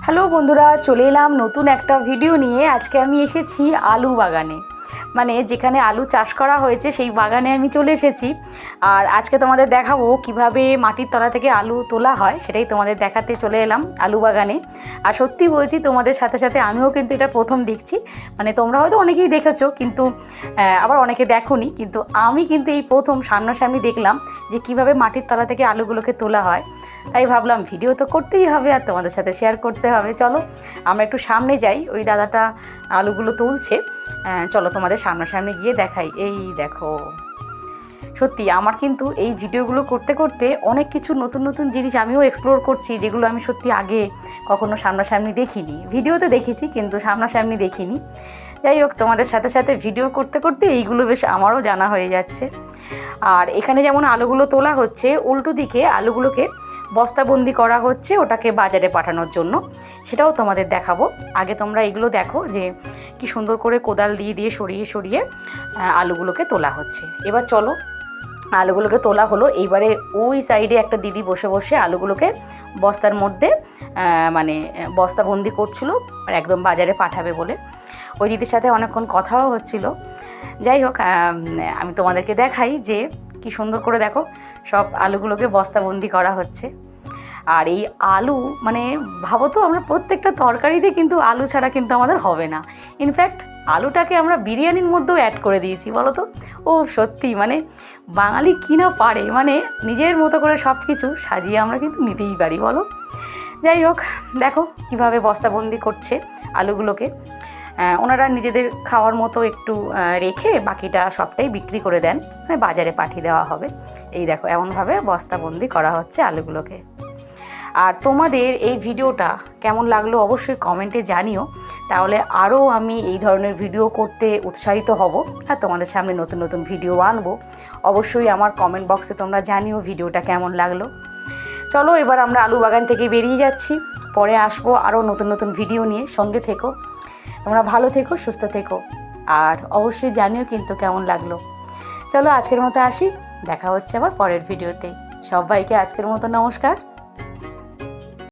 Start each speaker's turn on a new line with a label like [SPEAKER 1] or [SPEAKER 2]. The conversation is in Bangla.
[SPEAKER 1] হ্যালো বন্ধুরা, চলে এলাম নতুন একটা ভিডিও নিয়ে। আজকে আমি এসেছি আলু বাগানে, মানে যেখানে আলু চাষ করা হয়েছে সেই বাগানে আমি চলে এসেছি। আর আজকে তোমাদের দেখাবো কিভাবে মাটির তলা থেকে আলু তোলা হয়, সেটাই তোমাদের দেখাতে চলে এলাম আলু বাগানে। আর সত্যি বলছি, তোমাদের সাথে সাথে আমিও কিন্তু এটা প্রথম দেখছি। মানে তোমরা হয়তো অনেকেই দেখেছো, কিন্তু আবার অনেকে দেখোনি, কিন্তু আমি কিন্তু এই প্রথম সামনাসামনি দেখলাম যে কিভাবে মাটির তলা থেকে আলুগুলোকে তোলা হয়। তাই ভাবলাম ভিডিও তো করতেই হবে আর তোমাদের সাথে শেয়ার করতে হবে। চলো আমরা একটু সামনে যাই, ওই দাদাটা আলুগুলো তুলছে। চলো তোমাদের সামনাসামনি গিয়ে দেখাই। এই দেখো, সত্যি আমার কিন্তু এই ভিডিওগুলো করতে করতে অনেক কিছু নতুন নতুন জিনিস আমিও এক্সপ্লোর করছি, যেগুলো আমি সত্যি আগে কখনো সামনাসামনি দেখিনি। ভিডিওতে দেখেছি কিন্তু সামনাসামনি দেখিনি। যাই হোক, তোমাদের সাথে সাথে ভিডিও করতে করতে এইগুলো বেশ আমারও জানা হয়ে যাচ্ছে। আর এখানে যেমন আলুগুলো তোলা হচ্ছে, উল্টো দিকে আলুগুলোকে বস্তাবন্দি করা হচ্ছে ওটাকে বাজারে পাঠানোর জন্য, সেটাও তোমাদের দেখাবো। আগে তোমরা এগুলো দেখো যে কি সুন্দর করে কোদাল দিয়ে দিয়ে সরিয়ে সরিয়ে আলুগুলোকে তোলা হচ্ছে। এবার চলো, আলুগুলোকে তোলা হলো। এইবারে ওই সাইডে একটা দিদি বসে বসে আলুগুলোকে বস্তার মধ্যে মানে বস্তাবন্দি করছিল, একদম বাজারে পাঠাবে বলে। ওই দিদির সাথে অনেকক্ষণ কথাও হচ্ছিল। যাই হোক, আমি তোমাদেরকে দেখাই যে কি সুন্দর করে দেখো সব আলুগুলোকে বস্তাবন্দি করা হচ্ছে। আর এই আলু, মানে ভাবো তো, আমরা প্রত্যেকটা তরকারিতে কিন্তু আলু ছাড়া কিন্তু আমাদের হবে না। ইনফ্যাক্ট আলুটাকে আমরা বিরিয়ানির মধ্যেও অ্যাড করে দিয়েছি, বলো তো। ও সত্যি, মানে বাঙালি কী না পারে, মানে নিজের মতো করে সব কিছু সাজিয়ে আমরা কিন্তু নিতেই পারি, বলো। যাই হোক, দেখো কীভাবে বস্তাবন্দি করছে আলুগুলোকে। ওনারা নিজেদের খাওয়ার মতো একটু রেখে বাকিটা সবটাই বিক্রি করে দেন, মানে বাজারে পাঠিয়ে দেওয়া হবে। এই দেখো, এমনভাবে বস্তাবন্দি করা হচ্ছে আলুগুলোকে। আর তোমাদের এই ভিডিওটা কেমন লাগলো অবশ্যই কমেন্টে জানিও, তাহলে আরও আমি এই ধরনের ভিডিও করতে উৎসাহিত হব আর তোমাদের সামনে নতুন নতুন ভিডিও আনবো। অবশ্যই আমার কমেন্ট বক্সে তোমরা জানিও ভিডিওটা কেমন লাগলো। চলো এবার আমরা আলু বাগান থেকে বেরিয়ে যাচ্ছি, পরে আসবো আরও নতুন নতুন ভিডিও নিয়ে। সঙ্গে থেকো, তোমরা ভালো থেকো, সুস্থ থেকো, আর অবশ্যই জানিও কিন্তু কেমন লাগলো। চলো আজকের মতো আসি, দেখা হচ্ছে আবার পরের ভিডিওতে। সবাইকে আজকের মতো নমস্কার।